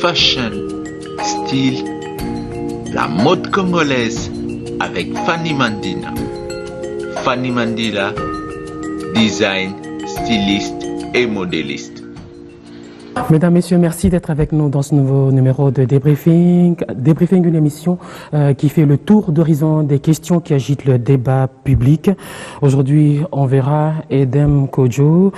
Fashion, style, la mode congolaise avec Fanny Mandina. Fanny Mandila, design, styliste et modéliste. Mesdames, Messieurs, merci d'être avec nous dans ce nouveau numéro de Débriefing. Débriefing, une émission qui fait le tour d'horizon des questions qui agitent le débat public. Aujourd'hui, on verra Edem Kodjo,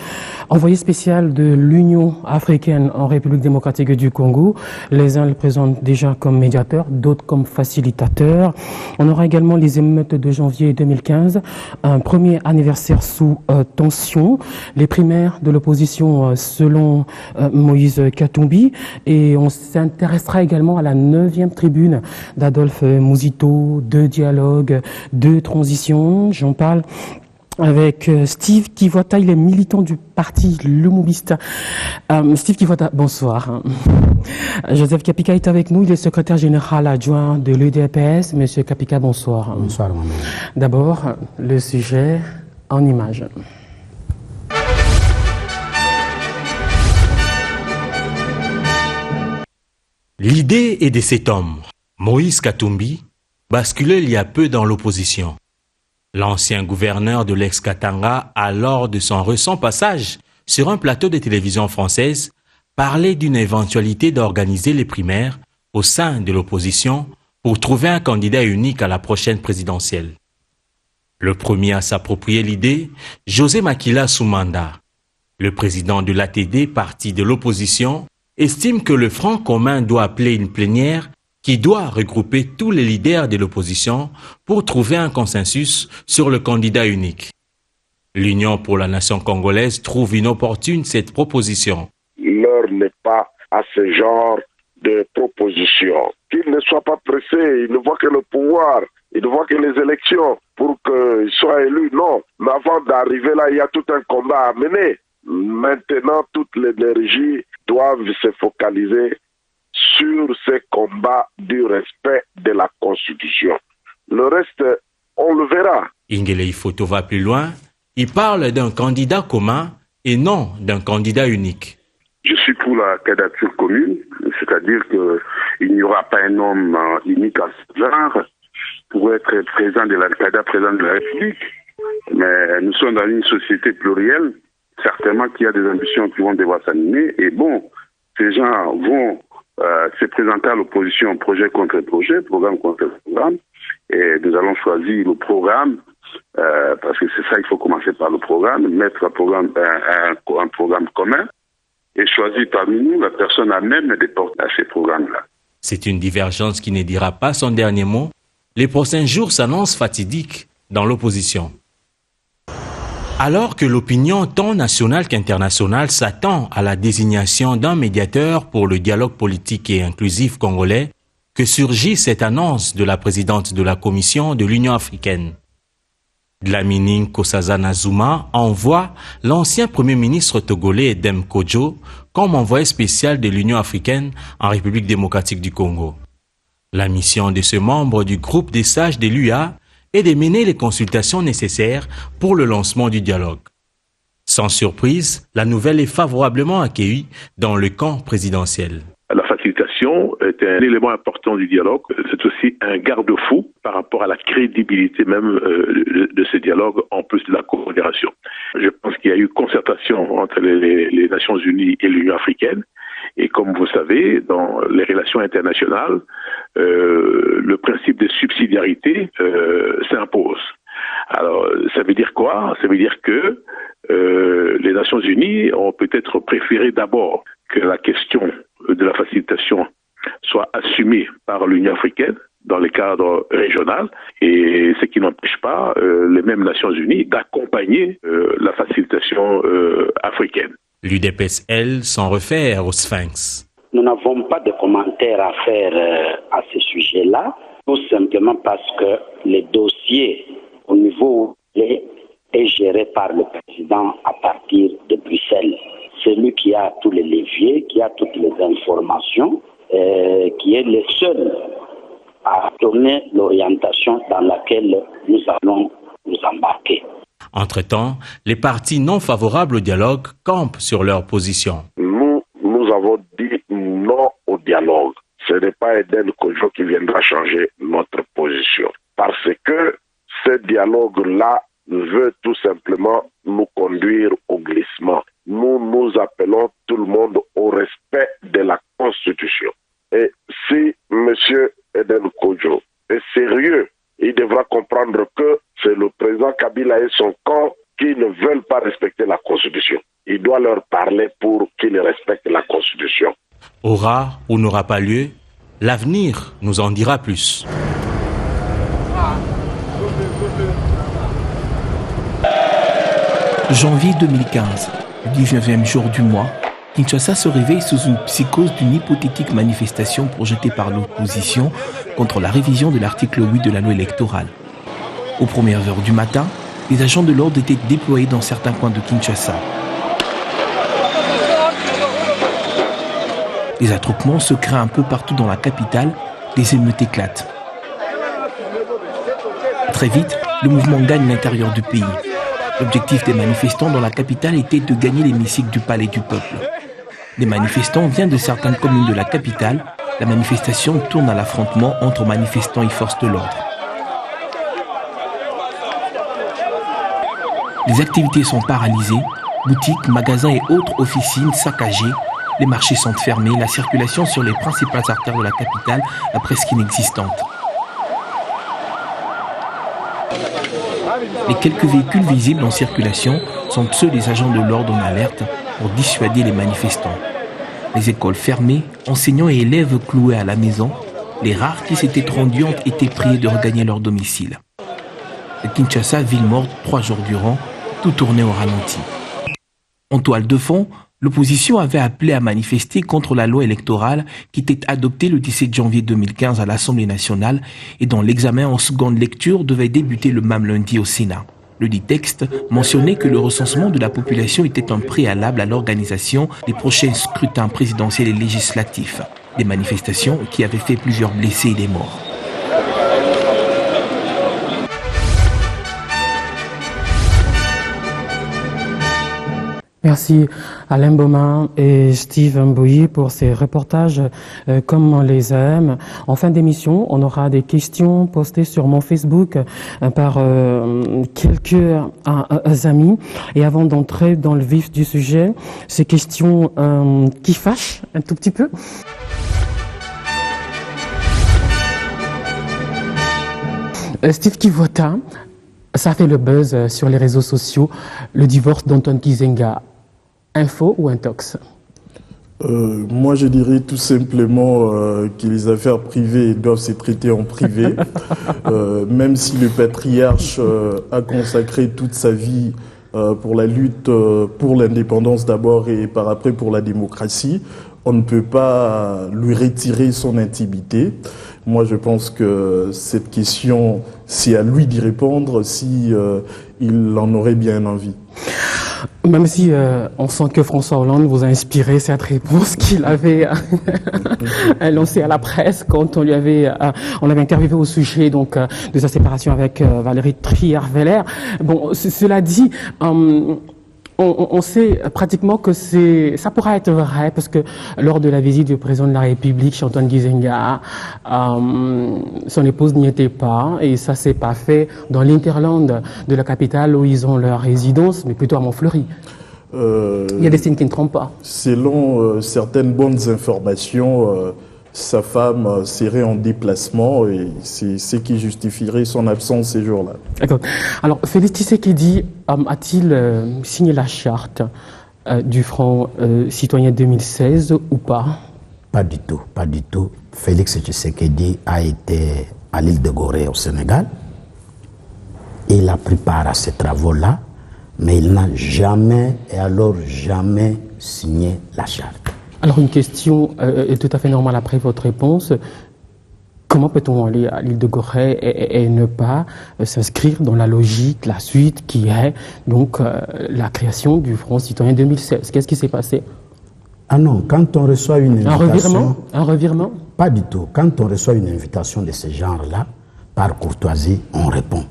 envoyé spécial de l'Union africaine en République démocratique du Congo. Les uns le présentent déjà comme médiateur, d'autres comme facilitateur. On aura également les émeutes de janvier 2015, un premier anniversaire sous tension, les primaires de l'opposition selon Moïse Katumbi, et on s'intéressera également à la 9e tribune d'Adolphe Mouzito, de dialogue, de transition. J'en parle avec Steve Kivota, il est militant du parti Lumumba. Steve Kivota, bonsoir. Joseph Kapika est avec nous, il est secrétaire général adjoint de l'UDPS. Monsieur Kapika, bonsoir. Bonsoir. D'abord, le sujet en images. L'idée est de cet homme, Moïse Katumbi, basculé il y a peu dans l'opposition. L'ancien gouverneur de l'ex-Katanga, a lors de son récent passage sur un plateau de télévision française, parlé d'une éventualité d'organiser les primaires au sein de l'opposition pour trouver un candidat unique à la prochaine présidentielle. Le premier à s'approprier l'idée, José Makila Soumanda, le président de l'ATD, parti de l'opposition, estime que le Front commun doit appeler une plénière qui doit regrouper tous les leaders de l'opposition pour trouver un consensus sur le candidat unique. L'Union pour la nation congolaise trouve inopportune cette proposition. L'heure n'est pas à ce genre de proposition. Qu'ils ne soient pas pressés, ils ne voient que le pouvoir, ils ne voient que les élections pour qu'ils soient élus. Non, mais avant d'arriver là, il y a tout un combat à mener. Maintenant, toute l'énergie doit se focaliser sur ce combat du respect de la Constitution. Le reste, on le verra. Ingele Ifoto va plus loin. Il parle d'un candidat commun et non d'un candidat unique. Je suis pour la candidature commune, c'est-à-dire qu'il n'y aura pas un homme unique à ce genre pour être président de la République. Mais nous sommes dans une société plurielle. Certainement qu'il y a des ambitions qui vont devoir s'animer. Et bon, ces gens vont se présenter à l'opposition projet contre projet, programme contre programme. Et nous allons choisir le programme, parce que c'est ça, il faut commencer par le programme, mettre un programme commun et choisir parmi nous la personne à même de porter à ces programmes-là. C'est une divergence qui ne dira pas son dernier mot. Les prochains jours s'annoncent fatidiques dans l'opposition. Alors que l'opinion tant nationale qu'internationale s'attend à la désignation d'un médiateur pour le dialogue politique et inclusif congolais, que surgit cette annonce de la présidente de la Commission de l'Union africaine. Dlamini Nkosazana Zuma envoie l'ancien premier ministre togolais Edem Kodjo comme envoyé spécial de l'Union africaine en République démocratique du Congo. La mission de ce membre du groupe des sages de l'UA et de mener les consultations nécessaires pour le lancement du dialogue. Sans surprise, la nouvelle est favorablement accueillie dans le camp présidentiel. La facilitation est un élément important du dialogue. C'est aussi un garde-fou par rapport à la crédibilité même de ce dialogue, en plus de la coopération. Je pense qu'il y a eu concertation entre les Nations Unies et l'Union africaine. Et comme vous savez, dans les relations internationales, le principe de subsidiarité s'impose. Alors, ça veut dire quoi? Ça veut dire que les Nations Unies ont peut-être préféré d'abord que la question de la facilitation soit assumée par l'Union africaine dans le cadre régional, et ce qui n'empêche pas les mêmes Nations Unies d'accompagner la facilitation africaine. L'UDPS, elle, s'en réfère au Sphinx. Nous n'avons pas de commentaires à faire à ce sujet-là, tout simplement parce que le dossier au niveau est géré par le président à partir de Bruxelles. C'est lui qui a tous les leviers, qui a toutes les informations, qui est le seul à donner l'orientation dans laquelle nous allons nous embarquer. Entre-temps, les partis non favorables au dialogue campent sur leur position. Nous avons dit non dialogue. Ce n'est pas Eden Kojo qui viendra changer notre position. Parce que ce dialogue-là veut tout simplement nous conduire au glissement. Nous appelons tout le monde au respect de la Constitution. Et si M. Eden Kojo est sérieux, il devra comprendre que c'est le président Kabila et son camp qui ne veulent pas respecter la Constitution. Il doit leur parler pour qu'ils respectent la Constitution. Aura ou n'aura pas lieu, l'avenir nous en dira plus. Janvier 2015, le 19e jour du mois, Kinshasa se réveille sous une psychose d'une hypothétique manifestation projetée par l'opposition contre la révision de l'article 8 de la loi électorale. Aux premières heures du matin, les agents de l'ordre étaient déployés dans certains coins de Kinshasa. Les attroupements se créent un peu partout dans la capitale, les émeutes éclatent. Très vite, le mouvement gagne l'intérieur du pays. L'objectif des manifestants dans la capitale était de gagner l'hémicycle du Palais du Peuple. Les manifestants viennent de certaines communes de la capitale. La manifestation tourne à l'affrontement entre manifestants et forces de l'ordre. Les activités sont paralysées, boutiques, magasins et autres officines saccagées. Les marchés sont fermés, la circulation sur les principales artères de la capitale est presque inexistante. Les quelques véhicules visibles en circulation sont ceux des agents de l'ordre en alerte pour dissuader les manifestants. Les écoles fermées, enseignants et élèves cloués à la maison, les rares qui s'étaient rendus ont été priés de regagner leur domicile. À Kinshasa, ville morte 3 jours durant, tout tournait au ralenti. En toile de fond, l'opposition avait appelé à manifester contre la loi électorale qui était adoptée le 17 janvier 2015 à l'Assemblée nationale et dont l'examen en seconde lecture devait débuter le même lundi au Sénat. Le dit texte mentionnait que le recensement de la population était un préalable à l'organisation des prochains scrutins présidentiels et législatifs. Des manifestations qui avaient fait plusieurs blessés et des morts. Merci Alain Baumann et Steve Mbouyi pour ces reportages comme on les aime. En fin d'émission, on aura des questions postées sur mon Facebook par quelques amis. Et avant d'entrer dans le vif du sujet, ces questions qui fâchent un tout petit peu. Steve Kivota, ça fait le buzz sur les réseaux sociaux, le divorce d'Antoine Gizenga. Info ou intox? Moi, je dirais tout simplement que les affaires privées doivent se traiter en privé. Même si le patriarche a consacré toute sa vie pour la lutte pour l'indépendance d'abord et par après pour la démocratie, on ne peut pas lui retirer son intimité. Moi, je pense que cette question, c'est à lui d'y répondre si il en aurait bien envie. Même si on sent que François Hollande vous a inspiré cette réponse qu'il avait lancée à la presse quand on l'avait interviewé au sujet donc de sa séparation avec Valérie Trierweiler. Bon, cela dit, on sait pratiquement que ça pourra être vrai parce que lors de la visite du président de la République chez Antoine Gizenga, son épouse n'y était pas et ça s'est pas fait dans l'Interland de la capitale où ils ont leur résidence, mais plutôt à Montfleury. Il y a des signes qui ne trompent pas. Selon certaines bonnes informations, sa femme serait en déplacement et c'est ce qui justifierait son absence ces jours-là. D'accord. Alors, Félix Tshisekedi a-t-il signé la charte du Front citoyen 2016 ou pas? Pas du tout, pas du tout. Félix Tshisekedi a été à l'île de Gorée au Sénégal. Il a pris part à ces travaux-là, mais il n'a jamais, et alors jamais, signé la charte. Alors une question est tout à fait normale après votre réponse. Comment peut-on aller à l'île de Gorée et ne pas s'inscrire dans la logique, la suite qui est donc la création du Front citoyen 2016? Qu'est-ce qui s'est passé? Ah non, quand on reçoit une invitation... Un revirement? Pas du tout. Quand on reçoit une invitation de ce genre-là, par courtoisie, on répond.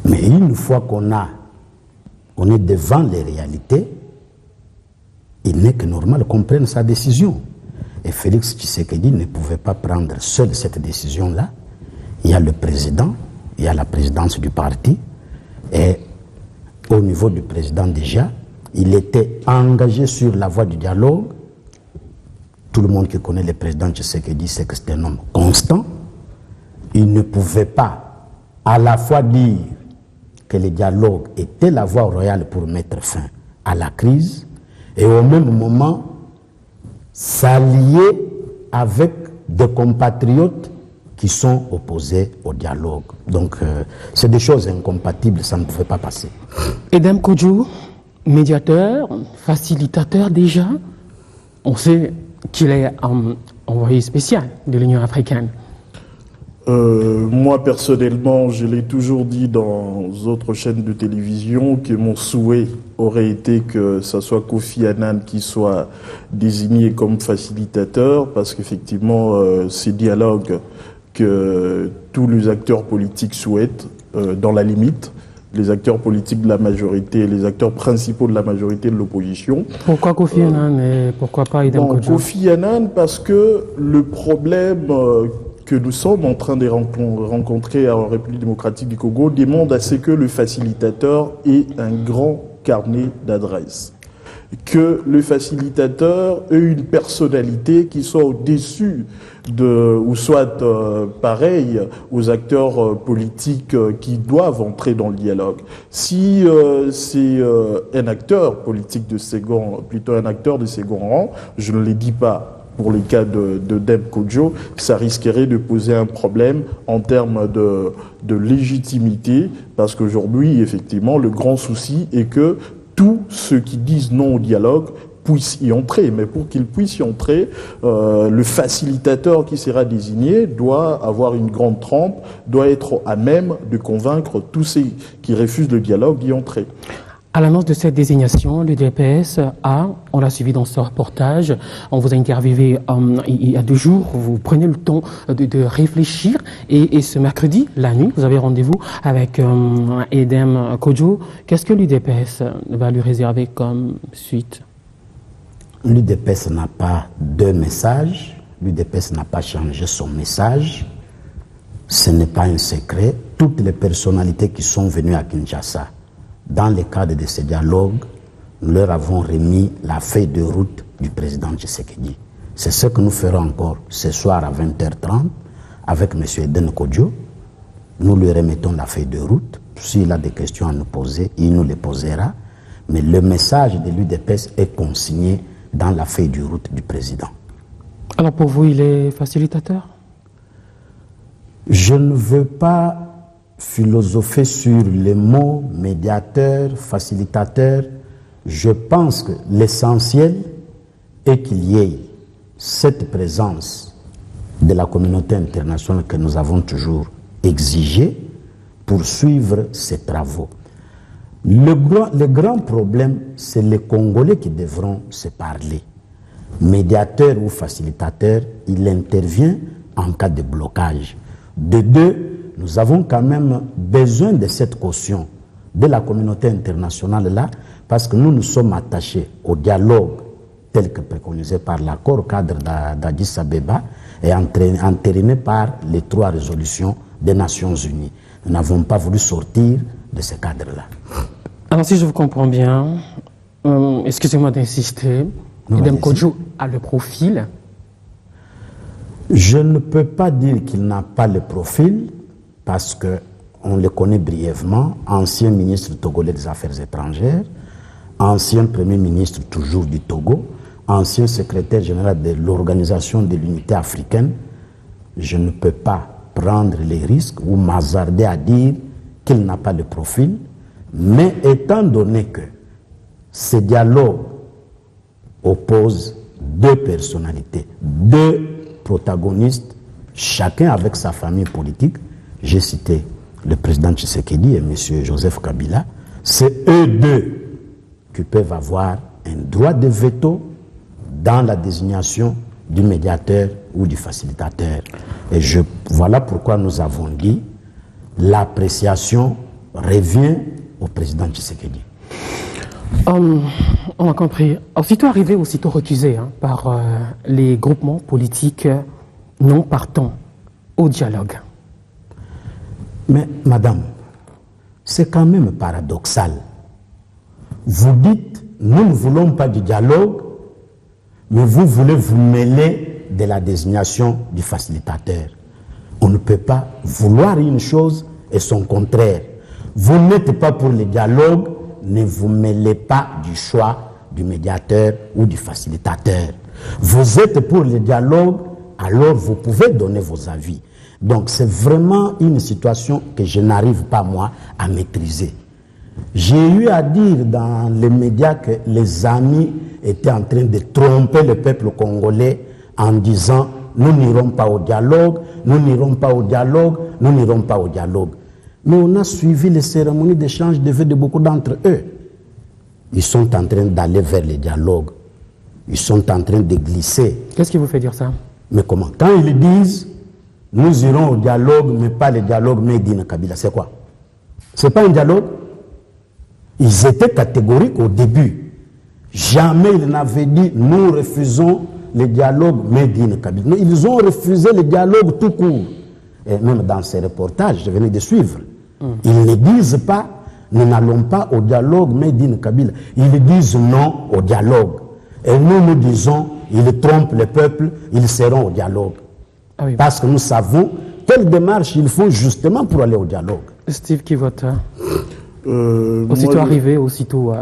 Mais une fois qu'on est devant les réalités, il n'est que normal qu'on prenne sa décision. Et Félix Tshisekedi ne pouvait pas prendre seul cette décision-là. Il y a le président, il y a la présidence du parti, et au niveau du président déjà, il était engagé sur la voie du dialogue. Tout le monde qui connaît le président Tshisekedi sait que c'est un homme constant. Il ne pouvait pas à la fois dire que le dialogue était la voie royale pour mettre fin à la crise et au même moment s'allier avec des compatriotes qui sont opposés au dialogue. Donc, c'est des choses incompatibles, ça ne pouvait pas passer. Edem Kodjo, médiateur, facilitateur déjà, on sait qu'il est envoyé spécial de l'Union africaine. Moi, personnellement, je l'ai toujours dit dans d'autres chaînes de télévision que mon souhait aurait été que ce soit Kofi Annan qui soit désigné comme facilitateur, parce qu'effectivement, ces dialogues que tous les acteurs politiques souhaitent, dans la limite, les acteurs politiques de la majorité, les acteurs principaux de la majorité de l'opposition. Pourquoi Kofi Annan et pourquoi pas Edem Kodjo? Kofi Annan, parce que le problème que nous sommes en train de rencontrer en République démocratique du Congo demande à ce que le facilitateur ait un grand carnet d'adresses. Que le facilitateur ait une personnalité qui soit au-dessus ou soit pareil aux acteurs politiques qui doivent entrer dans le dialogue. Si c'est un acteur politique de second, plutôt un acteur de second rang, je ne le dis pas pour le cas de Edem Kodjo, ça risquerait de poser un problème en termes de légitimité, parce qu'aujourd'hui, effectivement, le grand souci est que tous ceux qui disent non au dialogue puissent y entrer. Mais pour qu'ils puissent y entrer, le facilitateur qui sera désigné doit avoir une grande trempe, doit être à même de convaincre tous ceux qui refusent le dialogue d'y entrer. À l'annonce de cette désignation, le DPS on l'a suivi dans ce reportage, on vous a interviewé il y a 2 jours, vous prenez le temps de réfléchir et ce mercredi, la nuit, vous avez rendez-vous avec Edem Kodjo. Qu'est-ce que l'UDPS va lui réserver comme suite? L'UDPS n'a pas de message, l'UDPS n'a pas changé son message, ce n'est pas un secret. Toutes les personnalités qui sont venues à Kinshasa, dans le cadre de ce dialogue, nous leur avons remis la feuille de route du président Tshisekedi. C'est ce que nous ferons encore ce soir à 20h30 avec M. Edem Kodjo. Nous lui remettons la feuille de route. S'il a des questions à nous poser, il nous les posera. Mais le message de l'UDPS est consigné dans la feuille de route du président. Alors pour vous, il est facilitateur? Je ne veux pas philosopher sur les mots médiateur, facilitateur. Je pense que l'essentiel est qu'il y ait cette présence de la communauté internationale que nous avons toujours exigée pour suivre ces travaux. Le grand problème, c'est les Congolais qui devront se parler. Médiateur ou facilitateur, il intervient en cas de blocage. De deux, nous avons quand même besoin de cette caution de la communauté internationale là, parce que nous nous sommes attachés au dialogue tel que préconisé par l'accord cadre d'Addis Abeba et entériné par les 3 résolutions des Nations Unies. Nous n'avons pas voulu sortir de ce cadre-là. Alors si je vous comprends bien, excusez-moi d'insister, Edem Kodjo a le profil? Je ne peux pas dire qu'il n'a pas le profil, parce qu'on le connaît brièvement, ancien ministre togolais des Affaires étrangères, ancien Premier ministre toujours du Togo, ancien secrétaire général de l'Organisation de l'Unité africaine. Je ne peux pas prendre les risques ou m'hasarder à dire qu'il n'a pas le profil, mais étant donné que ce dialogue oppose 2 personnalités, 2 protagonistes, chacun avec sa famille politique, j'ai cité le président Tshisekedi et M. Joseph Kabila, c'est eux 2 qui peuvent avoir un droit de veto dans la désignation du médiateur ou du facilitateur. Et voilà pourquoi nous avons dit l'appréciation revient au président Tshisekedi. On a compris. Aussitôt arrivé, aussitôt recusé par les groupements politiques non partants au dialogue. Mais madame, c'est quand même paradoxal. Vous dites, nous ne voulons pas du dialogue, mais vous voulez vous mêler de la désignation du facilitateur. On ne peut pas vouloir une chose et son contraire. Vous n'êtes pas pour le dialogue, ne vous mêlez pas du choix du médiateur ou du facilitateur. Vous êtes pour le dialogue, alors vous pouvez donner vos avis. Donc c'est vraiment une situation que je n'arrive pas moi à maîtriser. J'ai eu à dire dans les médias que les amis étaient en train de tromper le peuple congolais en disant nous n'irons pas au dialogue, nous n'irons pas au dialogue, nous n'irons pas au dialogue. Mais on a suivi les cérémonies d'échange de vœux de beaucoup d'entre eux. Ils sont en train d'aller vers le dialogue. Ils sont en train de glisser. Qu'est-ce qui vous fait dire ça? Mais comment? Quand ils disent nous irons au dialogue, mais pas le dialogue made in Kabila, c'est quoi? C'est pas un dialogue? Ils étaient catégoriques au début. Jamais ils n'avaient dit nous refusons le dialogue made in Kabila. Non, ils ont refusé le dialogue tout court. Et même dans ces reportages, je venais de suivre. Ils ne disent pas nous n'allons pas au dialogue made in Kabila. Ils disent non au dialogue. Et nous disons ils trompent le peuple, ils seront au dialogue. Ah oui. Parce que nous savons quelle démarche ils font justement pour aller au dialogue. Steve qui vote aussitôt arrivé, aussitôt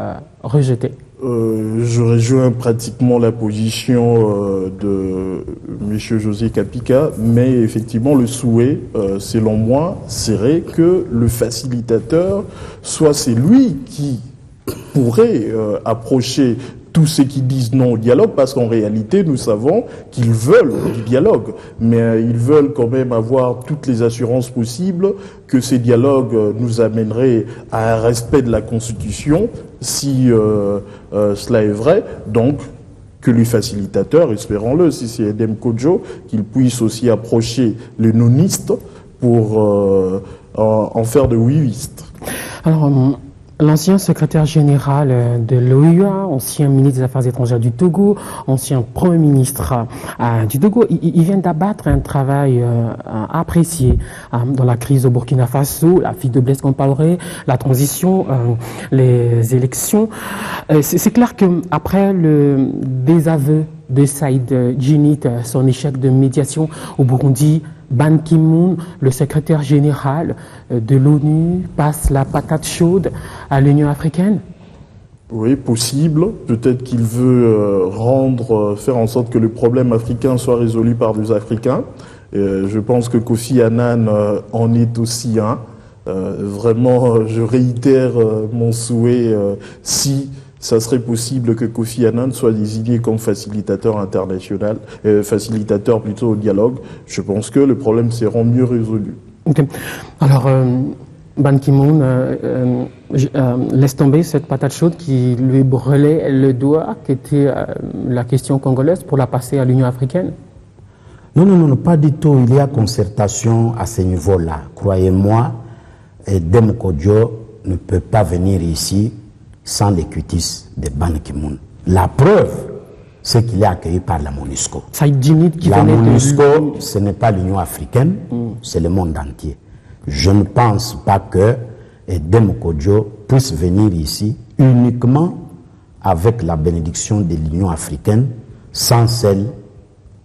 rejeté. Je rejoins pratiquement la position de M. José Kapika, mais effectivement le souhait, selon moi, serait que le facilitateur soit celui qui pourrait approcher tous ceux qui disent non au dialogue, parce qu'en réalité, nous savons qu'ils veulent du dialogue, mais ils veulent quand même avoir toutes les assurances possibles que ces dialogues nous amèneraient à un respect de la Constitution, si cela est vrai. Donc, que les facilitateurs, espérons-le, si c'est Edem Kodjo, qu'ils puissent aussi approcher les nonistes pour en faire de oui-istes. Alors, l'ancien secrétaire général de l'OUA, ancien ministre des Affaires étrangères du Togo, ancien Premier ministre du Togo, il vient d'abattre un travail apprécié dans la crise au Burkina Faso, la fille de Blaise Compaoré, la transition, les élections. C'est clair qu'après le désaveu de Saïd Djinnit, son échec de médiation au Burundi, Ban Ki-moon, le secrétaire général de l'ONU, passe la patate chaude à l'Union africaine? Oui, possible. Peut-être qu'il veut faire en sorte que le problème africain soit résolu par des Africains. Je pense que Kofi Annan en est aussi un. Vraiment, je réitère mon souhait si ça serait possible que Kofi Annan soit désigné comme facilitateur international, facilitateur plutôt au dialogue. Je pense que le problème sera mieux résolu. Okay. Alors, Ban Ki-moon laisse tomber cette patate chaude qui lui brûlait le doigt, qui était la question congolaise, pour la passer à l'Union africaine? Non, pas du tout. Il y a concertation à ce niveau-là. Croyez-moi, Edem Kodjo ne peut pas venir ici sans les cutis de Ban Ki-moon. La preuve, c'est qu'il est accueilli par la MONUSCO. La MONUSCO, ce n'est pas l'Union africaine, c'est le monde entier. Je ne pense pas que Edem Kodjo puisse venir ici uniquement avec la bénédiction de l'Union africaine, sans celle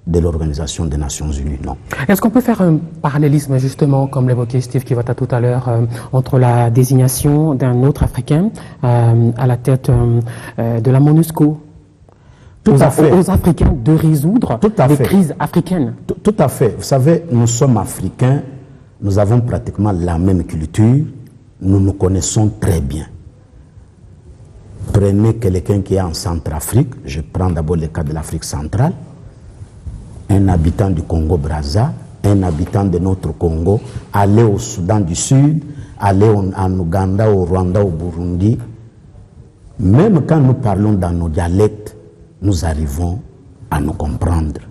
de l'Organisation des Nations Unies, non. Est-ce qu'on peut faire un parallélisme, justement, comme l'évoquait Steve Kivata tout à l'heure, entre la désignation d'un autre Africain à la tête de la MONUSCO, aux Africains de résoudre les crises africaines? Tout à fait. Vous savez, nous sommes Africains, nous avons pratiquement la même culture, nous nous connaissons très bien. Prenez quelqu'un qui est en Centrafrique, je prends d'abord le cas de l'Afrique centrale, un habitant du Congo-Brazza, un habitant de notre Congo, aller au Soudan du Sud, aller en Ouganda, au Rwanda, au Burundi. Même quand nous parlons dans nos dialectes, nous arrivons à nous comprendre.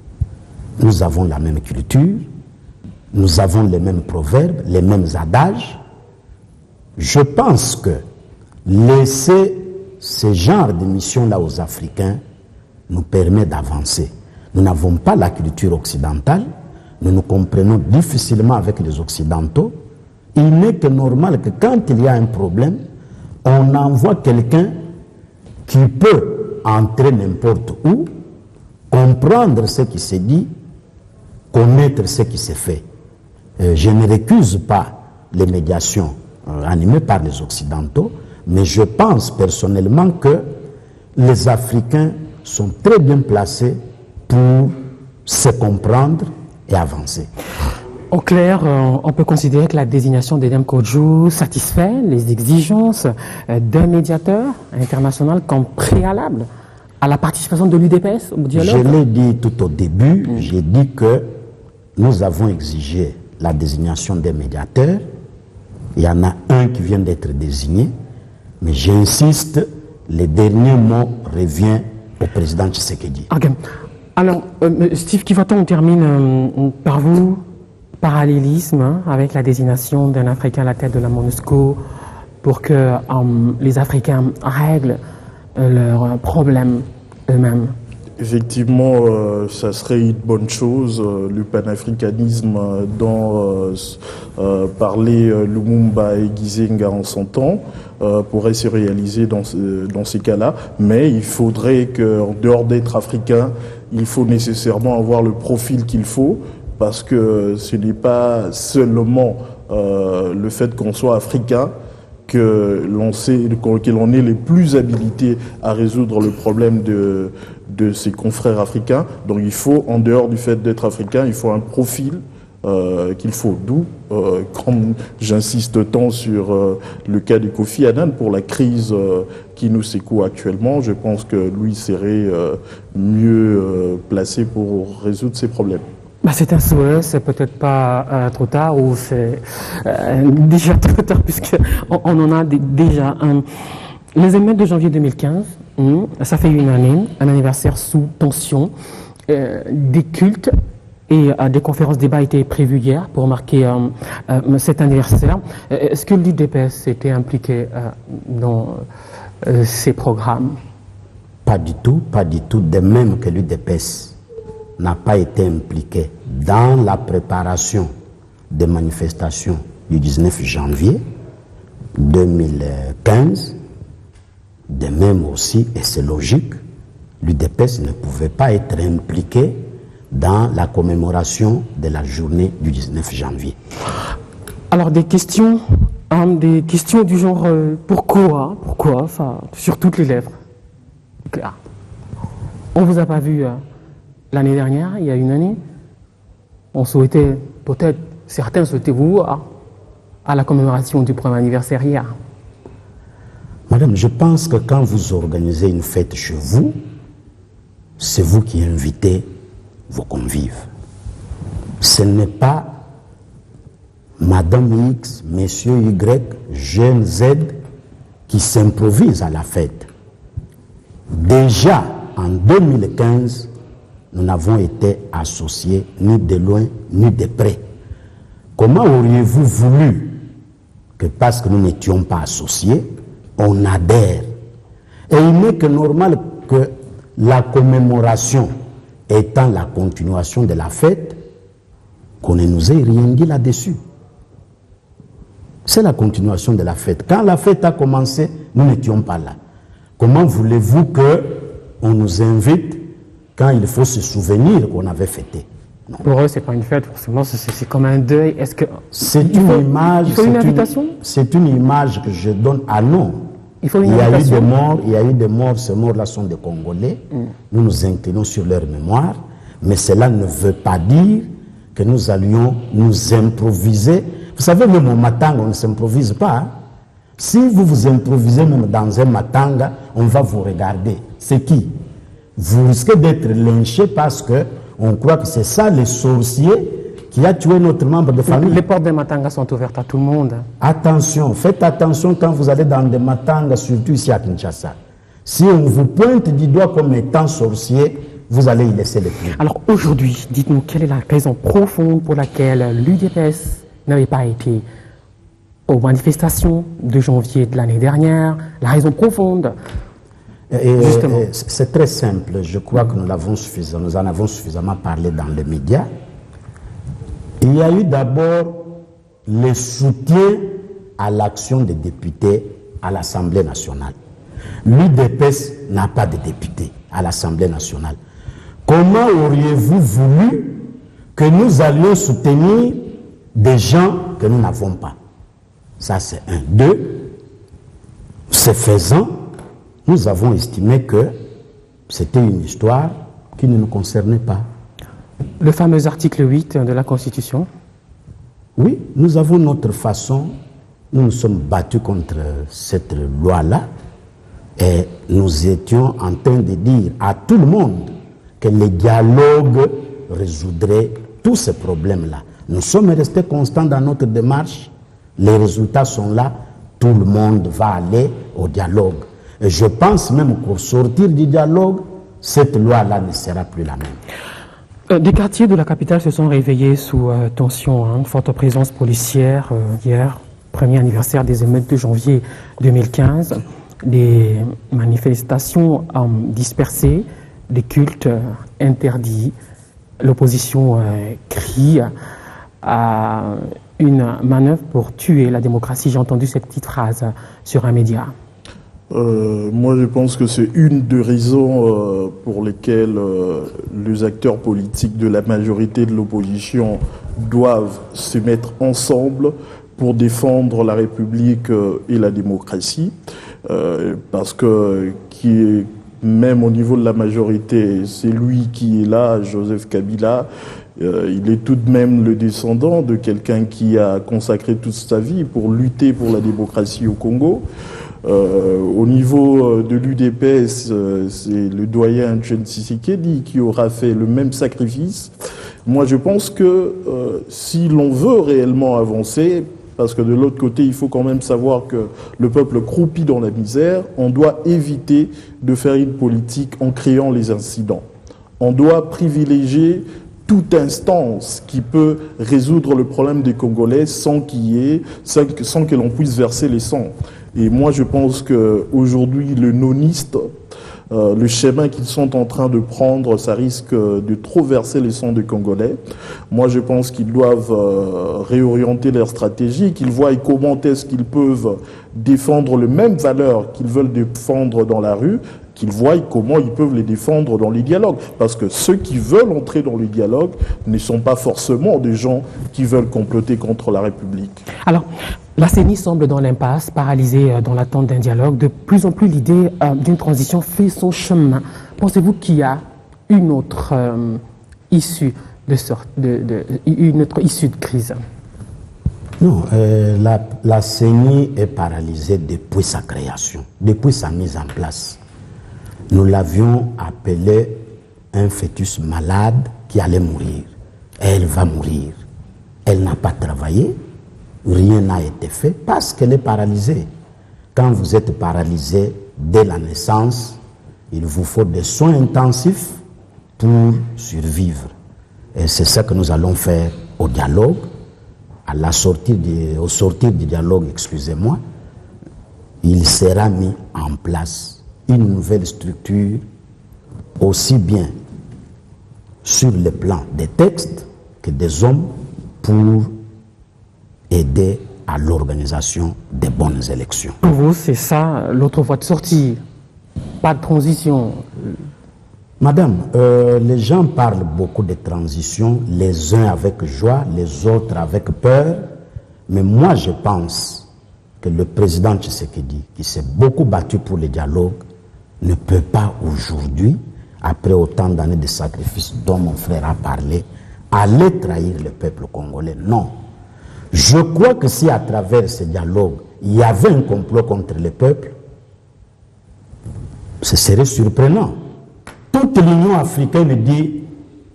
Nous avons la même culture, nous avons les mêmes proverbes, les mêmes adages. Je pense que laisser ce genre de mission-là aux Africains nous permet d'avancer. Nous n'avons pas la culture occidentale, nous nous comprenons difficilement avec les Occidentaux. Il n'est que normal que quand il y a un problème, on envoie quelqu'un qui peut entrer n'importe où, comprendre ce qui se dit, connaître ce qui se fait. Je ne récuse pas les médiations animées par les Occidentaux, mais je pense personnellement que les Africains sont très bien placés pour se comprendre et avancer. En clair, on peut considérer que la désignation d'Edem Kodjo satisfait les exigences d'un médiateur international comme préalable à la participation de l'UDPS au dialogue. Je l'ai dit tout au début, j'ai dit que nous avons exigé la désignation des médiateurs. Il y en a un qui vient d'être désigné, mais j'insiste, le dernier mot revient au président Tshisekedi. Okay. Alors, Steve Kivaton, on termine par vous. Parallélisme avec la désignation d'un Africain à la tête de la MONUSCO pour que les Africains règlent leurs problèmes eux-mêmes. Effectivement, ça serait une bonne chose. Le panafricanisme dont parlait Lumumba et Gizenga en son temps pourrait se réaliser dans ces cas-là. Mais il faudrait qu'en dehors d'être africain, il faut nécessairement avoir le profil qu'il faut, parce que ce n'est pas seulement le fait qu'on soit africain que l'on est les plus habilités à résoudre le problème de ses confrères africains. Donc il faut, en dehors du fait d'être africain, il faut un profil qu'il faut. D'où, comme j'insiste tant sur le cas de Kofi Annan pour la crise qui nous secoue actuellement, je pense que lui serait mieux placé pour résoudre ces problèmes. C'est un souhait, c'est peut-être pas trop tard ou c'est déjà trop tard puisqu'on en a déjà un. Les émeutes de janvier 2015, ça fait une année, un anniversaire sous tension. Des cultes et des conférences débats étaient prévues hier pour marquer cet anniversaire. Est-ce que l'UDPS était impliqué dans ces programmes? Pas du tout, pas du tout. De même que l'UDPS n'a pas été impliqué dans la préparation des manifestations du 19 janvier 2015. De même aussi, et c'est logique, l'UDPS ne pouvait pas être impliqué dans la commémoration de la journée du 19 janvier. Alors des questions du genre pourquoi, enfin, sur toutes les lèvres. On vous a pas vu l'année dernière, il y a une année. On souhaitait, peut-être, certains souhaitaient vous voir à la commémoration du premier anniversaire hier. Madame, je pense que quand vous organisez une fête chez vous, c'est vous qui invitez vos convives. Ce n'est pas Madame X, Monsieur Y, Jeune Z qui s'improvise à la fête. Déjà en 2015, nous n'avons été associés ni de loin ni de près. Comment auriez-vous voulu que parce que nous n'étions pas associés, on adhère? Et il n'est que normal que la commémoration étant la continuation de la fête, qu'on ne nous ait rien dit là-dessus. C'est la continuation de la fête. Quand la fête a commencé, nous n'étions pas là. Comment voulez-vous qu'on nous invite quand il faut se souvenir qu'on avait fêté? Non. Pour eux, ce n'est pas une fête, forcément, c'est comme un deuil. Est-ce que c'est une image? Il faut une invitation? C'est une image que je donne à non. Il faut une il y a invitation. eu des morts, il y a eu des morts, ces morts-là sont des Congolais. Nous nous inclinons sur leur mémoire, mais cela ne veut pas dire que nous allions nous improviser. Vous savez, même au Matanga, on ne s'improvise pas. Hein? Si vous vous improvisez même dans un Matanga, on va vous regarder. C'est qui? Vous risquez d'être lynché parce que on croit que c'est ça le sorcier qui a tué notre membre de famille. Les portes des Matanga sont ouvertes à tout le monde. Attention, faites attention quand vous allez dans des Matanga, surtout ici à Kinshasa. Si on vous pointe du doigt comme étant sorcier, vous allez y laisser les pieds. Alors aujourd'hui, dites-nous, quelle est la raison profonde pour laquelle l'UDPS n'avait pas été aux manifestations de janvier de l'année dernière? La raison profonde C'est très simple. Je crois que nous en avons suffisamment parlé dans les médias. Il y a eu d'abord le soutien à l'action des députés à l'Assemblée nationale. L'UDPS n'a pas de députés à l'Assemblée nationale. Comment auriez-vous voulu que nous allions soutenir des gens que nous n'avons pas? Ça, c'est un. Deux, ce faisant, nous avons estimé que c'était une histoire qui ne nous concernait pas. Le fameux article 8 de la Constitution? Oui, nous avons notre façon. Nous nous sommes battus contre cette loi-là et nous étions en train de dire à tout le monde que le dialogue résoudrait tous ces problèmes-là. Nous sommes restés constants dans notre démarche. Les résultats sont là. Tout le monde va aller au dialogue. Et je pense même qu'au sortir du dialogue, cette loi-là ne sera plus la même. Des quartiers de la capitale se sont réveillés sous tension. Forte présence policière hier, premier anniversaire des émeutes de janvier 2015. Des manifestations dispersées, des cultes interdits. L'opposition crie à une manœuvre pour tuer la démocratie. J'ai entendu cette petite phrase sur un média. Moi, je pense que c'est une des raisons pour lesquelles les acteurs politiques de la majorité de l'opposition doivent se mettre ensemble pour défendre la République et la démocratie. Parce que même au niveau de la majorité, c'est lui qui est là, Joseph Kabila. Il est tout de même le descendant de quelqu'un qui a consacré toute sa vie pour lutter pour la démocratie au Congo. Au niveau de l'UDPS, c'est le doyen Etienne Tshisekedi qui aura fait le même sacrifice. Moi, je pense que si l'on veut réellement avancer, parce que de l'autre côté, il faut quand même savoir que le peuple croupit dans la misère, on doit éviter de faire une politique en créant les incidents. On doit privilégier toute instance qui peut résoudre le problème des Congolais sans que l'on puisse verser les sangs. Et moi, je pense qu'aujourd'hui, le noniste, le chemin qu'ils sont en train de prendre, ça risque de trop verser les sangs des Congolais. Moi, je pense qu'ils doivent réorienter leur stratégie, qu'ils voient comment est-ce qu'ils peuvent défendre les mêmes valeurs qu'ils veulent défendre dans la rue, qu'ils voient comment ils peuvent les défendre dans les dialogues. Parce que ceux qui veulent entrer dans les dialogues ne sont pas forcément des gens qui veulent comploter contre la République. Alors, la CENI semble dans l'impasse, paralysée dans l'attente d'un dialogue. De plus en plus, l'idée d'une transition fait son chemin. Pensez-vous qu'il y a une autre issue une autre issue de crise? Non, la CENI est paralysée depuis sa création, depuis sa mise en place. Nous l'avions appelée un fœtus malade qui allait mourir. Elle va mourir. Elle n'a pas travaillé. Rien n'a été fait parce qu'elle est paralysée. Quand vous êtes paralysé dès la naissance, il vous faut des soins intensifs pour survivre. Et c'est ça que nous allons faire au dialogue. Au sortir du dialogue, excusez-moi, il sera mis en place une nouvelle structure, aussi bien sur le plan des textes que des hommes, pour aider à l'organisation des bonnes élections. Pour vous, c'est ça l'autre voie de sortie? Pas de transition? Madame, les gens parlent beaucoup de transition, les uns avec joie, les autres avec peur, mais moi je pense que le président Tshisekedi, qui s'est beaucoup battu pour le dialogue, ne peut pas aujourd'hui, après autant d'années de sacrifices dont mon frère a parlé, aller trahir le peuple congolais. Non. Je crois que si à travers ce dialogue, il y avait un complot contre le peuple, ce serait surprenant. Toute l'Union africaine dit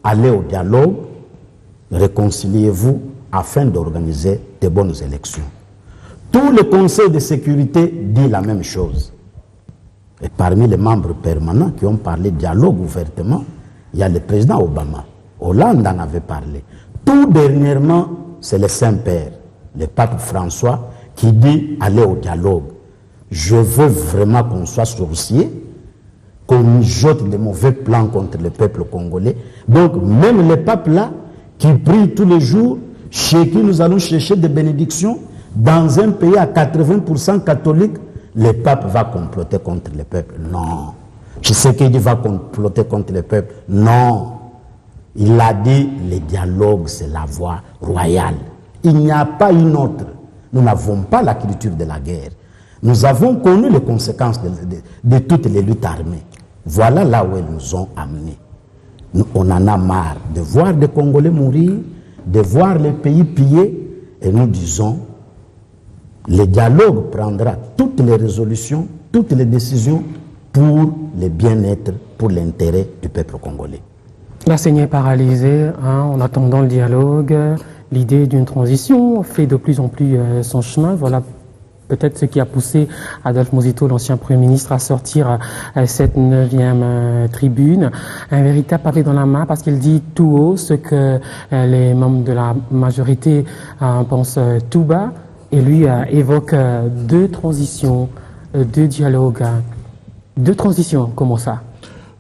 allez au dialogue, réconciliez-vous afin d'organiser de bonnes élections. Tout le Conseil de sécurité dit la même chose. Et parmi les membres permanents qui ont parlé dialogue ouvertement, il y a le président Obama. Hollande en avait parlé. Tout dernièrement, c'est le Saint-Père, le pape François, qui dit allez au dialogue. Je veux vraiment qu'on soit sourcier qu'on mijote de mauvais plans contre le peuple congolais. Donc, même les papes là, qui prient tous les jours, chez qui nous allons chercher des bénédictions, dans un pays à 80% catholique, le pape va comploter contre le peuple. Non. Je sais qu'il va comploter contre le peuple. Non. Il a dit, le dialogue, c'est la voie royale. Il n'y a pas une autre. Nous n'avons pas la culture de la guerre. Nous avons connu les conséquences de toutes les luttes armées. Voilà là où elles nous ont amenés. On en a marre de voir des Congolais mourir, de voir les pays pillés, et nous disons, le dialogue prendra toutes les résolutions, toutes les décisions pour le bien-être, pour l'intérêt du peuple congolais. La saignée est paralysée, en attendant le dialogue. L'idée d'une transition fait de plus en plus son chemin. Voilà peut-être ce qui a poussé Adolphe Muzito, l'ancien Premier ministre, à sortir cette 9e tribune. Un véritable pavé dans la main parce qu'il dit tout haut ce que les membres de la majorité pensent tout bas. Et lui évoque deux transitions, deux dialogues. Deux transitions, comment ça?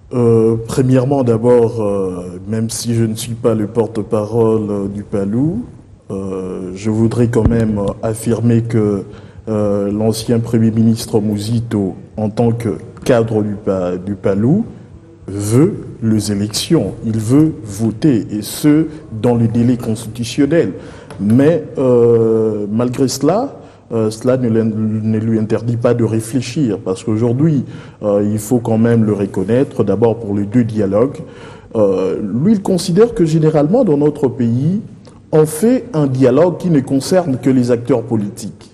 Premièrement, d'abord, même si je ne suis pas le porte-parole du PALU, je voudrais quand même affirmer que l'ancien Premier ministre Muzito, en tant que cadre du PALU, veut les élections. Il veut voter, et ce, dans le délai constitutionnel. Mais malgré cela, cela ne lui interdit pas de réfléchir, parce qu'aujourd'hui, il faut quand même le reconnaître, d'abord pour les deux dialogues. Lui, il considère que généralement, dans notre pays, on fait un dialogue qui ne concerne que les acteurs politiques,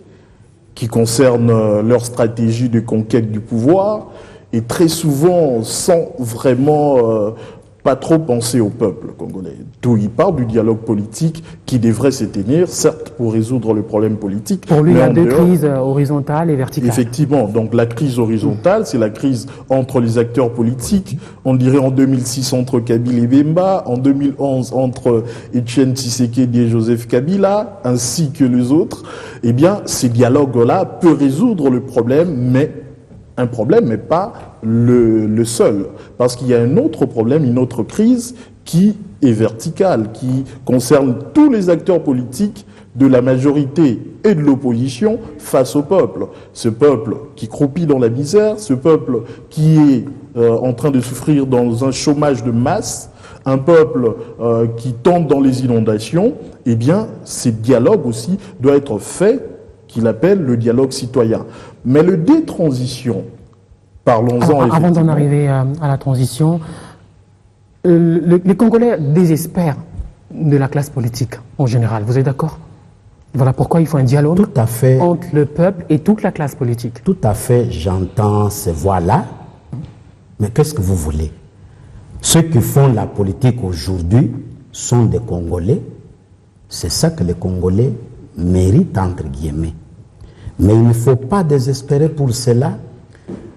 qui concerne leur stratégie de conquête du pouvoir, et très souvent sans vraiment pas trop penser au peuple congolais. D'où il parle du dialogue politique qui devrait se tenir, certes pour résoudre le problème politique. Pour lui, il y a deux crises, horizontales et verticales. Effectivement, donc la crise horizontale, c'est la crise entre les acteurs politiques, on dirait en 2006 entre Kabila et Bemba, en 2011 entre Etienne Tshisekedi et Joseph Kabila, ainsi que les autres. Eh bien, ces dialogues-là peuvent résoudre le problème, mais un problème, mais pas le seul. Parce qu'il y a un autre problème, une autre crise qui est verticale, qui concerne tous les acteurs politiques de la majorité et de l'opposition face au peuple. Ce peuple qui croupit dans la misère, ce peuple qui est en train de souffrir dans un chômage de masse, un peuple qui tombe dans les inondations, eh bien, ce dialogue aussi doit être fait, qu'il appelle le dialogue citoyen. Mais le détransition, parlons-en. Avant d'en arriver à la transition, les Congolais désespèrent de la classe politique en général. Vous êtes d'accord? Voilà pourquoi il faut un dialogue tout à fait, entre le peuple et toute la classe politique. Tout à fait, j'entends ces voix-là. Mais qu'est-ce que vous voulez? Ceux qui font la politique aujourd'hui sont des Congolais. C'est ça que les Congolais méritent, entre guillemets. Mais il ne faut pas désespérer pour cela.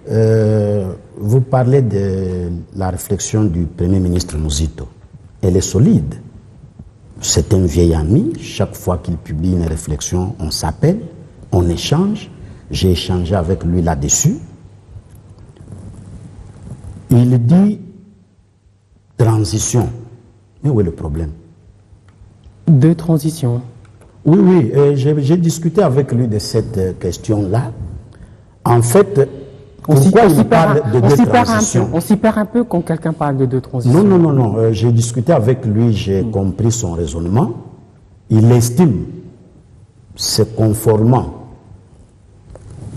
Vous parlez de la réflexion du Premier ministre Muzito. Elle est solide. C'est un vieil ami. Chaque fois qu'il publie une réflexion, on s'appelle, on échange. J'ai échangé avec lui là-dessus. Il dit transition. Mais où est le problème? Deux transitions. Oui, j'ai discuté avec lui de cette question-là. En fait, pourquoi il parle de deux transitions? On s'y perd un peu quand quelqu'un parle de deux transitions. Non. J'ai discuté avec lui, j'ai compris son raisonnement. Il estime, se conformant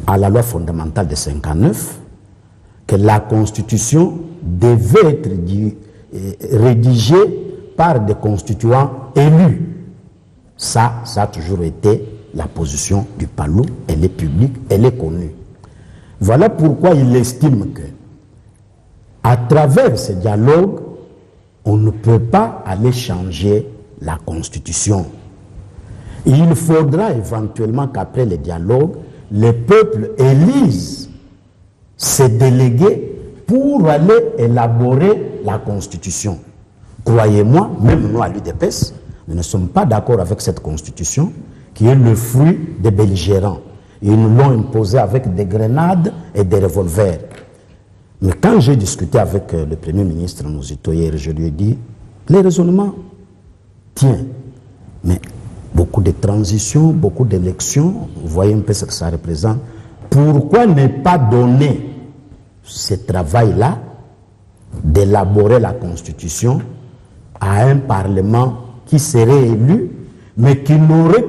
à la loi fondamentale de 1959, que la Constitution devait être rédigée par des constituants élus. Ça a toujours été la position du PALU. Elle est publique, elle est connue. Voilà pourquoi il estime que, à travers ce dialogue, on ne peut pas aller changer la Constitution. Il faudra éventuellement qu'après le dialogue, les peuples élisent ces délégués pour aller élaborer la Constitution. Croyez-moi, même nous à l'UDPS, nous ne sommes pas d'accord avec cette Constitution qui est le fruit des belligérants. Ils nous l'ont imposé avec des grenades et des revolvers. Mais quand j'ai discuté avec le Premier ministre Nozito hier, je lui ai dit, les raisonnements tiennent, mais beaucoup de transitions, beaucoup d'élections, vous voyez un peu ce que ça représente. Pourquoi ne pas donner ce travail-là d'élaborer la Constitution à un Parlement qui serait élu, mais qui n'aurait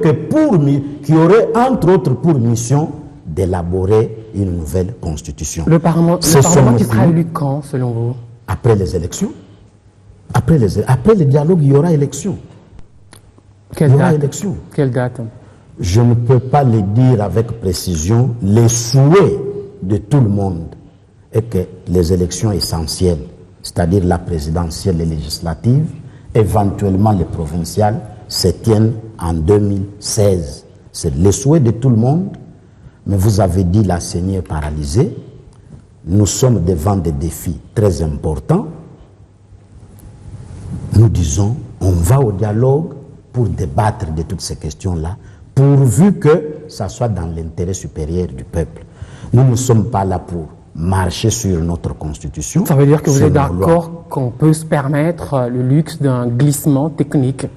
qui aurait entre autres pour mission d'élaborer une nouvelle Constitution. Le Parlement qui sera élu quand, selon vous? Après les élections. Après le dialogue, il y aura élection. Quelle date? Je ne peux pas le dire avec précision. Les souhaits de tout le monde est que les élections essentielles, c'est-à-dire la présidentielle et législative, éventuellement les provinciales, se tiennent en 2016. C'est le souhait de tout le monde, mais vous avez dit la CENI est paralysée. Nous sommes devant des défis très importants. Nous disons, on va au dialogue pour débattre de toutes ces questions-là, pourvu que ça soit dans l'intérêt supérieur du peuple. Nous ne sommes pas là pour marcher sur notre constitution. Ça veut dire que vous êtes d'accord qu'on peut se permettre le luxe d'un glissement technique?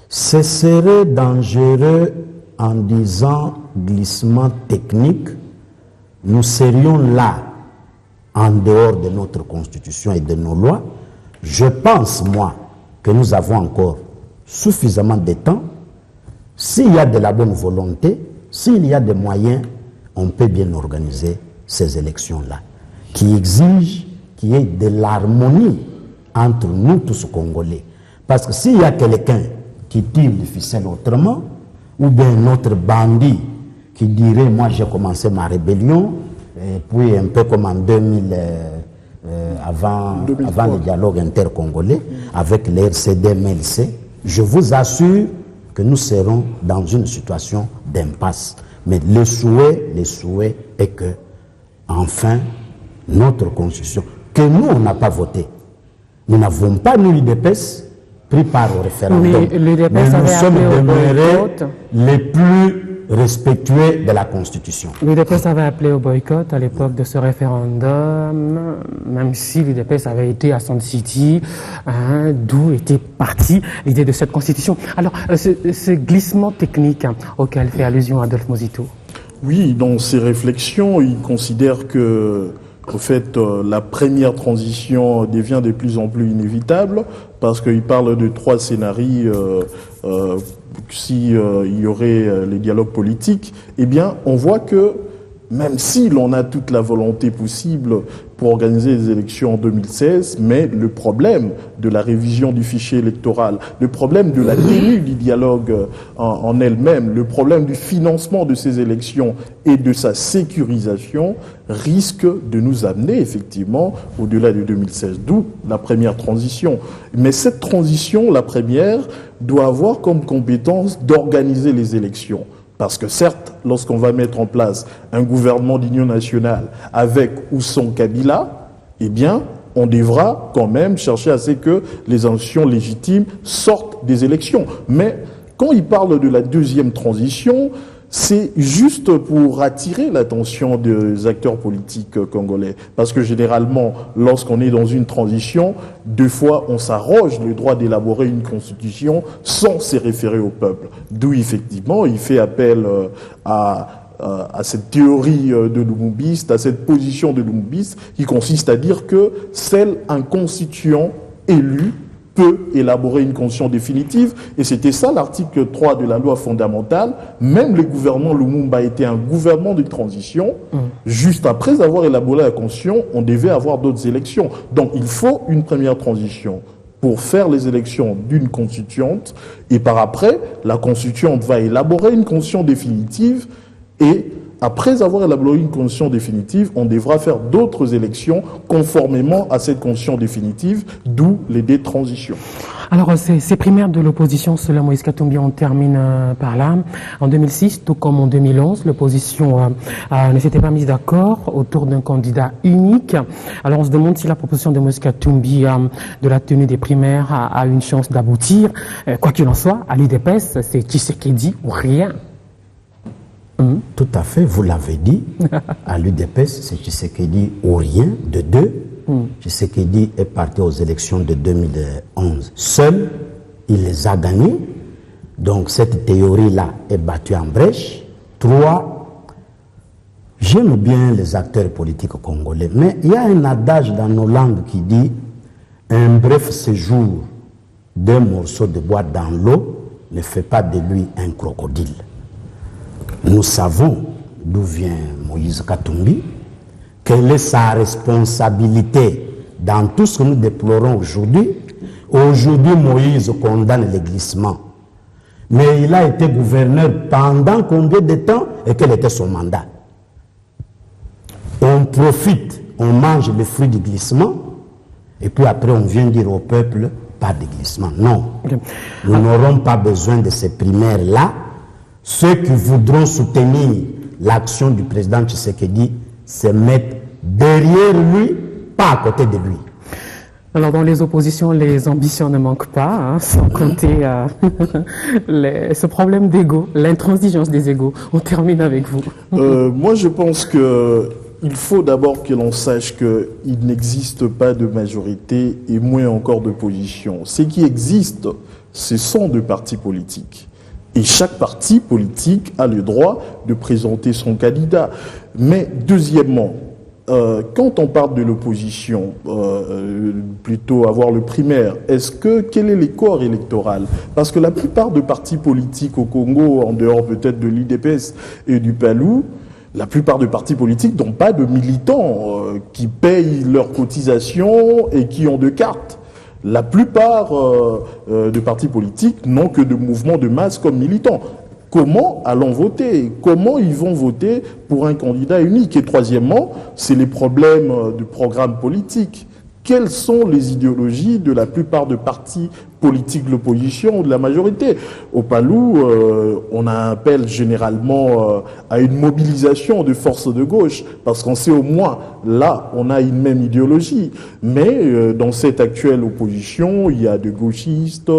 Ce serait dangereux en disant glissement technique. Nous serions là, en dehors de notre constitution et de nos lois. Je pense, moi, que nous avons encore suffisamment de temps. S'il y a de la bonne volonté, s'il y a des moyens, on peut bien organiser ces élections-là, qui exigent qu'il y ait de l'harmonie entre nous tous Congolais. Parce que s'il y a quelqu'un qui tire le ficelle autrement, ou bien notre bandit qui dirait, moi j'ai commencé ma rébellion, et puis un peu comme en 2000, avant le dialogue intercongolais, avec les RCD-MLC, je vous assure que nous serons dans une situation d'impasse. Mais le souhait est que, enfin, notre constitution, que nous, on n'a pas voté. Nous n'avons pas, nous, l'UDPS, pris part au référendum. Mais l'UDPS nous sommes demeurés les plus respectueux de la Constitution. L'UDPS avait appelé au boycott à l'époque de ce référendum, même si l'UDPS avait été à Sun City, d'où était partie l'idée de cette Constitution. Alors, ce glissement technique auquel fait allusion Adolphe Mozito. Oui, dans ses réflexions, il considère que, en fait, la première transition devient de plus en plus inévitable parce qu'il parle de 3 scénarios. Si il y aurait les dialogues politiques, eh bien, on voit que même si l'on a toute la volonté possible pour organiser les élections en 2016, mais le problème de la révision du fichier électoral, le problème de la tenue du dialogue en elle-même, le problème du financement de ces élections et de sa sécurisation risque de nous amener effectivement au-delà de 2016, d'où la première transition. Mais cette transition, la première, doit avoir comme compétence d'organiser les élections. Parce que certes, lorsqu'on va mettre en place un gouvernement d'union nationale avec ou sans Kabila, eh bien, on devra quand même chercher à ce que les institutions légitimes sortent des élections. Mais quand il parle de la deuxième transition, c'est juste pour attirer l'attention des acteurs politiques congolais. Parce que généralement, lorsqu'on est dans une transition, 2 fois, on s'arroge le droit d'élaborer une constitution sans se référer au peuple. D'où, effectivement, il fait appel à cette théorie de Lumumbiste, à cette position de Lumumbiste, qui consiste à dire que seul un constituant élu peut élaborer une constitution définitive, et c'était ça l'article 3 de la loi fondamentale. Même le gouvernement Lumumba était un gouvernement de transition. Juste après avoir élaboré la constitution, on devait avoir d'autres élections. Donc il faut une première transition pour faire les élections d'une constituante, et par après, la constituante va élaborer une constitution définitive, et après avoir élaboré une constitution définitive, on devra faire d'autres élections conformément à cette constitution définitive, d'où les détransitions. Alors, ces primaires de l'opposition, selon Moïse Katumbi, on termine par là. En 2006, tout comme en 2011, l'opposition ne s'était pas mise d'accord autour d'un candidat unique. Alors, on se demande si la proposition de Moïse Katumbi de la tenue des primaires a une chance d'aboutir. Quoi qu'il en soit, à l'UDPS, c'est Tshisekedi ou rien. Tout à fait, vous l'avez dit. À l'UDPS, c'est Tshisekedi ou rien, de deux. Tshisekedi est parti aux élections de 2011 seul. Il les a gagnés. Donc cette théorie-là est battue en brèche. 3, j'aime bien les acteurs politiques congolais, mais il y a un adage dans nos langues qui dit un bref séjour d'un morceau de bois dans l'eau ne fait pas de lui un crocodile. Nous savons d'où vient Moïse Katumbi, quelle est sa responsabilité dans tout ce que nous déplorons aujourd'hui. Aujourd'hui, Moïse condamne le glissement. Mais il a été gouverneur pendant combien de temps et quel était son mandat? On profite, on mange le fruit du glissement et puis après on vient dire au peuple pas de glissement. Non, nous n'aurons pas besoin de ces primaires-là. Ceux qui voudront soutenir l'action du président Tshisekedi se mettent derrière lui, pas à côté de lui. Alors dans les oppositions, les ambitions ne manquent pas, sans compter ce problème d'ego, l'intransigeance des égos. On termine avec vous. Moi je pense qu'il faut d'abord que l'on sache qu'il n'existe pas de majorité et moins encore d'opposition. Ce qui existe, ce sont des partis politiques. Et chaque parti politique a le droit de présenter son candidat. Mais deuxièmement, quand on parle de l'opposition, plutôt avoir le primaire, quel est le corps électoral? Parce que la plupart des partis politiques au Congo, en dehors peut-être de l'IDPS et du PALU, la plupart des partis politiques n'ont pas de militants qui payent leurs cotisations et qui ont de cartes. La plupart des partis politiques n'ont que de mouvements de masse comme militants. Comment allons voter? Comment ils vont voter pour un candidat unique? Et troisièmement, c'est les problèmes du programme politique. Quelles sont les idéologies de la plupart des partis politiques de l'opposition ou de la majorité? Au PALU, on appelle généralement à une mobilisation de forces de gauche, parce qu'on sait au moins, là, on a une même idéologie. Mais dans cette actuelle opposition, il y a des gauchistes,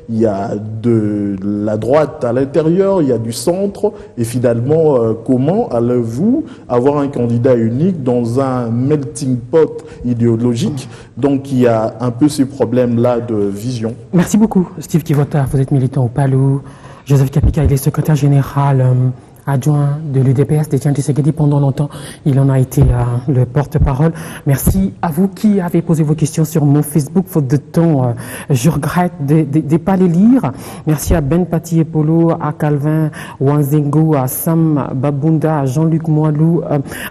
il y a de la droite à l'intérieur, il y a du centre. Et finalement, comment allez-vous avoir un candidat unique dans un melting pot idéologique? Donc il y a un peu ces problèmes-là de vision. Merci beaucoup, Steve Kivota. Vous êtes militant au PALU. Joseph Kapika, il est secrétaire général adjoint de l'UDPS d'Etienne Tshisekedi pendant longtemps. Il en a été le porte-parole. Merci à vous qui avez posé vos questions sur mon Facebook, faute de temps. Je regrette de ne pas les lire. Merci à Ben Pati Epolo, à Calvin Wanzengo, à Sam Babunda, à Jean-Luc Moilou,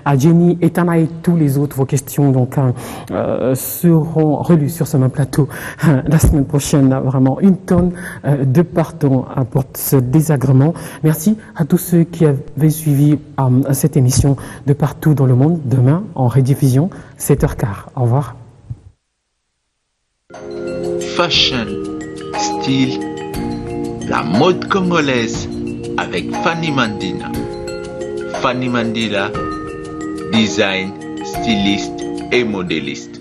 à Jenny Etana et tous les autres. Vos questions donc seront relues sur ce même plateau la semaine prochaine. Vraiment une tonne de pardon pour ce désagrément. Merci à tous ceux qui avaient suivi cette émission de partout dans le monde. Demain, en rediffusion, 7h15. Au revoir. Fashion, style, la mode congolaise avec Fanny Mandina. Fanny Mandila, design, styliste et modéliste.